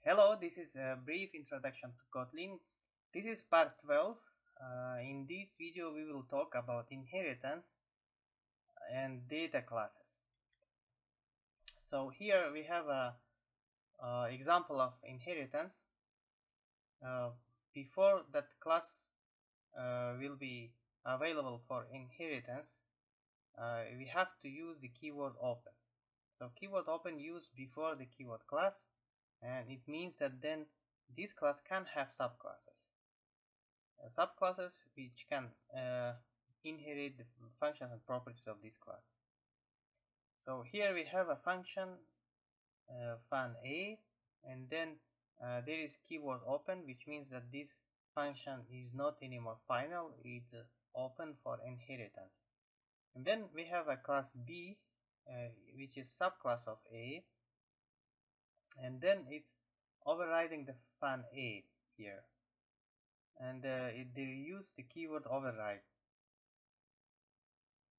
Hello, this is a brief introduction to Kotlin. This is part 12. In this video we will talk about inheritance and data classes. So here we have a example of inheritance. Before that class will be available for inheritance, we have to use the keyword open. So keyword open used before the keyword class, and it means that then this class can have subclasses. Subclasses which can inherit the functions and properties of this class. So here we have a function fun a, and then there is keyword open, which means that this function is not anymore final, it's open for inheritance. And then we have a class b, which is subclass of a, and then it's overriding the fun a here, and they use the keyword override.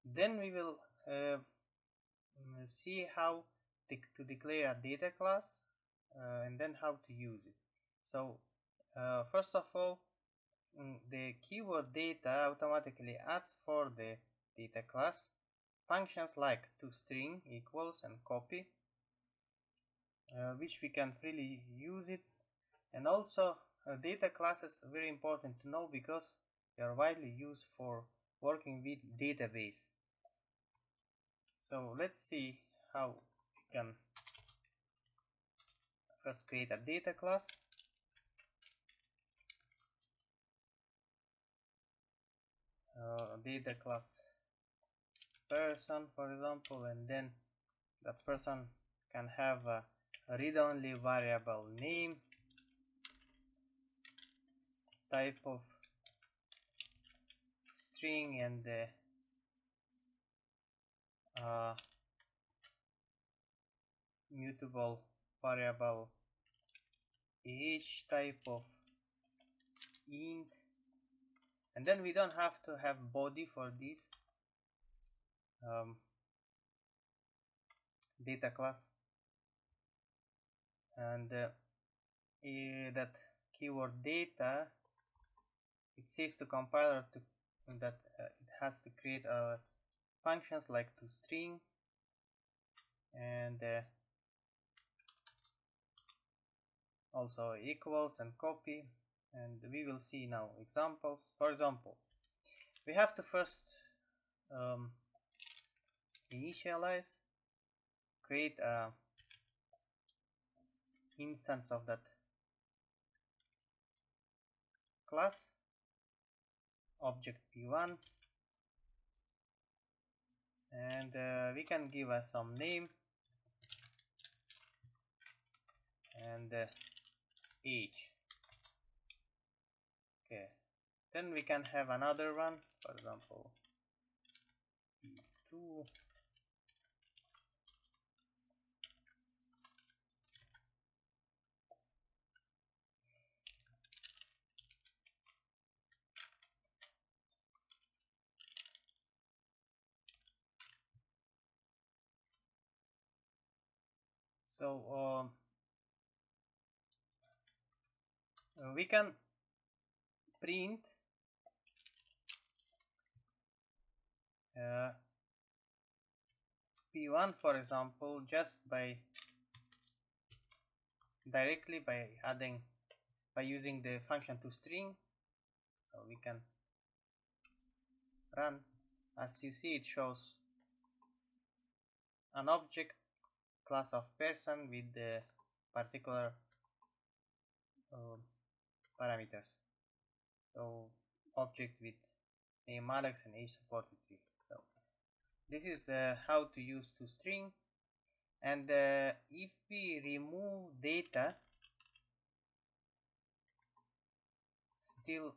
Then we will see how to declare a data class and then how to use it. So first of all, the keyword data automatically adds for the data class functions like toString, equals, and copy, which we can freely use it. And also data classes are very important to know because they are widely used for working with database. So let's see how we can first create a data class. Data class person, for example, and then the person can have a read-only variable name, type of string, and the mutable variable age, type of int, and then we don't have to have body for this data class, and that keyword data, it says to compiler that it has to create functions like toString and also equals and copy, and we will see now examples. For example, we have to first initialize, create a instance of that class, object p1, and we can give us some name and age. Okay, then we can have another one, for example p2, so we can print p1, for example, just directly by using the function toString. So we can run. As you see, it shows an object class of person with the particular parameters. So object with name Alex and age 43. So this is how to use toString. And if we remove data, still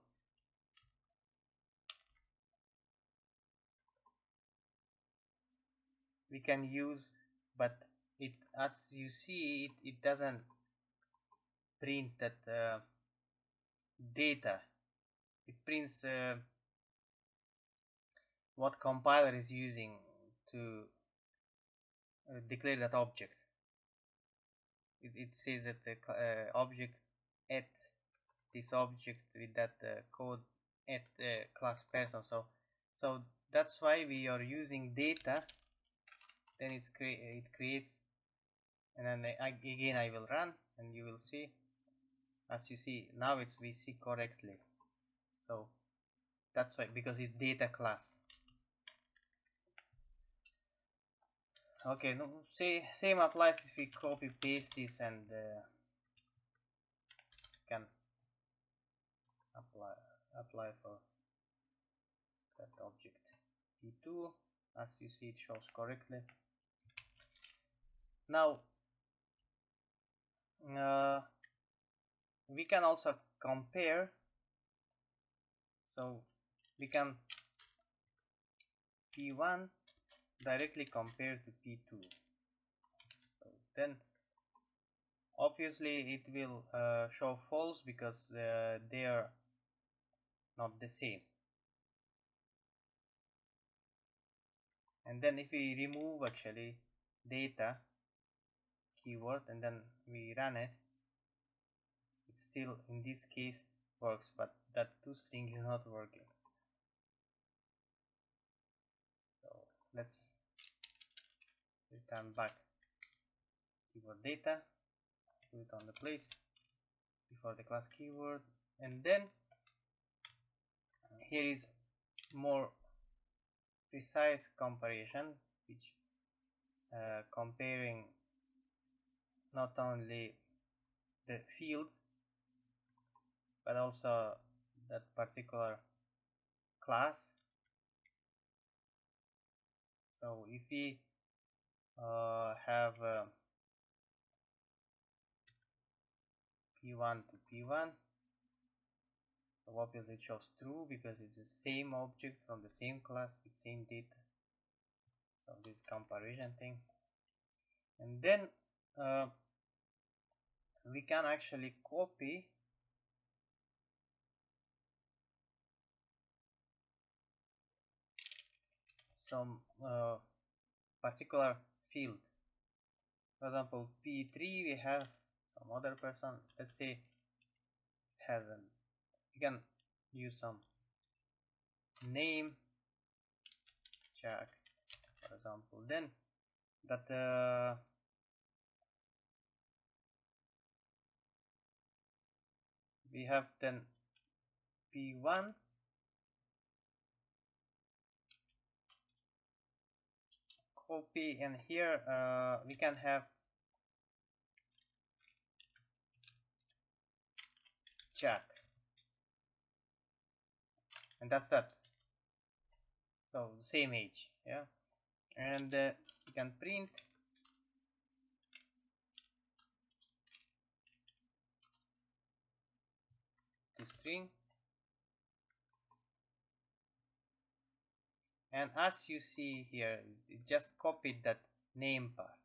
we can use, but it, as you see, it doesn't print that data. It prints what compiler is using to declare that object. it says that the object at this object with that code at class person. So that's why we are using data. Then it creates, and then again I will run, and you will see, as you see now we see correctly. So that's why, because it's data class. Okay, no, same applies if we copy paste this and can apply for that object p2. As you see, it shows correctly. Now we can also compare, so we can p1 directly compare to p2. So then obviously it will show false because they are not the same. And then if we remove actually data keyword and then we run it, it still in this case works, but that toString is not working. So let's return back keyword data, put it on the place before the class keyword, and then here is more precise comparison, which comparing not only the fields but also that particular class. So if we have p1 to p1, so obviously it shows true because it's the same object from the same class with same data. So this comparison thing, and then we can actually copy some particular field. For example, p3 we have some other person, let's say has an, we can use some name check, for example, then that we have then p1 copy, and here we can have check, and that's that. So same age, yeah, and we can print to string, and as you see here, it just copied that name part.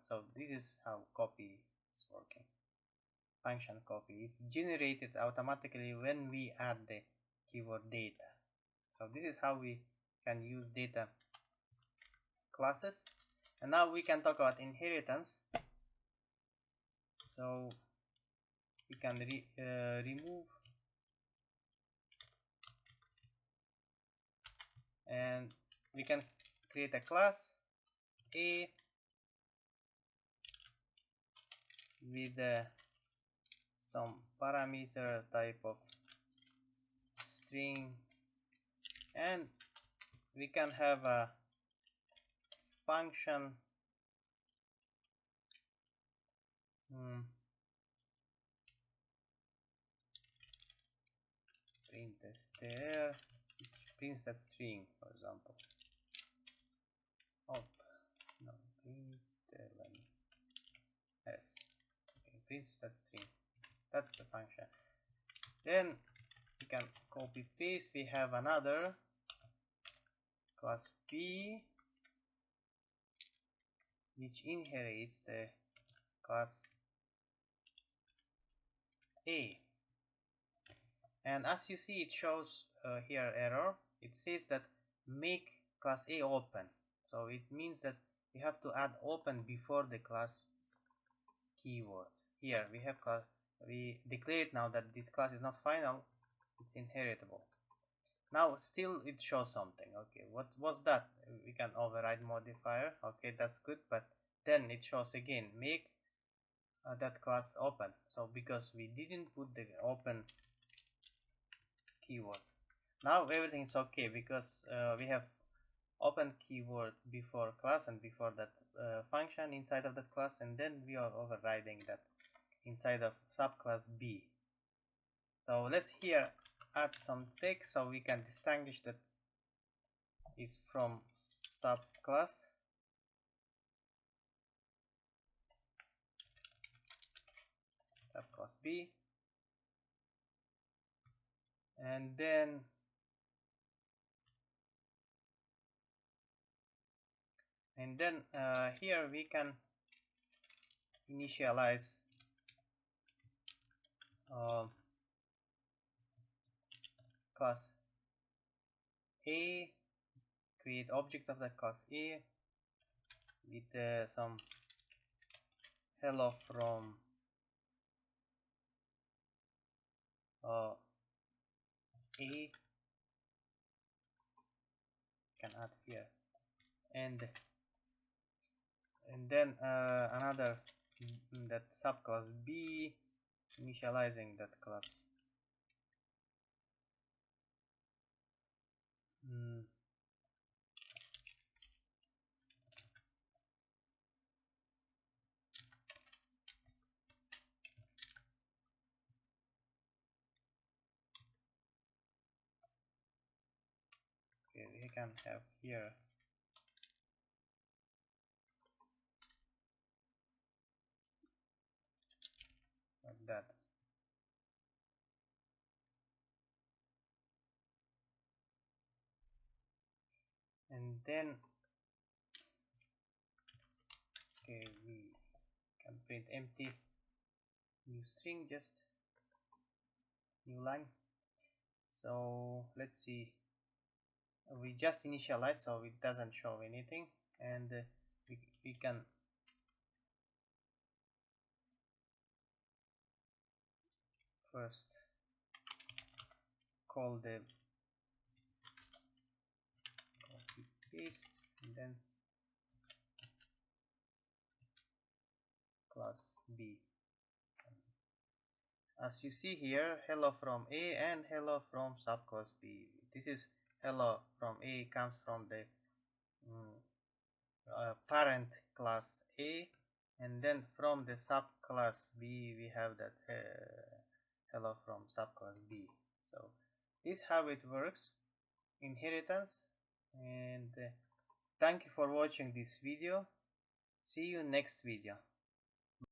So this is how copy is working. Function copy is generated automatically when we add the keyword data. So this is how we can use data classes. And now we can talk about inheritance. So we can remove, and we can create a class A with some parameter type of string, and we can have a function print str, prints that string, for example. Oh, no, print s. Okay, prints that string. That's the function. Then we can copy paste. We have another class B which inherits the class A. And as you see, it shows here error. It says that make class A open. So it means that we have to add open before the class keyword. Here we have class, we declared now that this class is not final, it's inheritable. Now still it shows something. Okay, what was that? We can override modifier. Okay, that's good, but then it shows again make that class open. So because we didn't put the open keyword, now everything is okay because we have open keyword before class and before that function inside of that class, and then we are overriding that inside of subclass B. So let's here add some text so we can distinguish that is from subclass. Subclass B, and then here we can initialize uh, class A, create object of that class A with some hello from A, can add here, and then another that subclass B, initializing that class. Okay, we can have here like that. And then okay, we can print empty new string, just new line. So let's see, we just initialize so it doesn't show anything, and we can first call the copy paste and then class B. As you see here, hello from A and hello from subclass B. This is hello from A comes from the parent class A, and then from the subclass B we have that hello from subclass B. So this is how it works, inheritance. And thank you for watching this video. See you next video.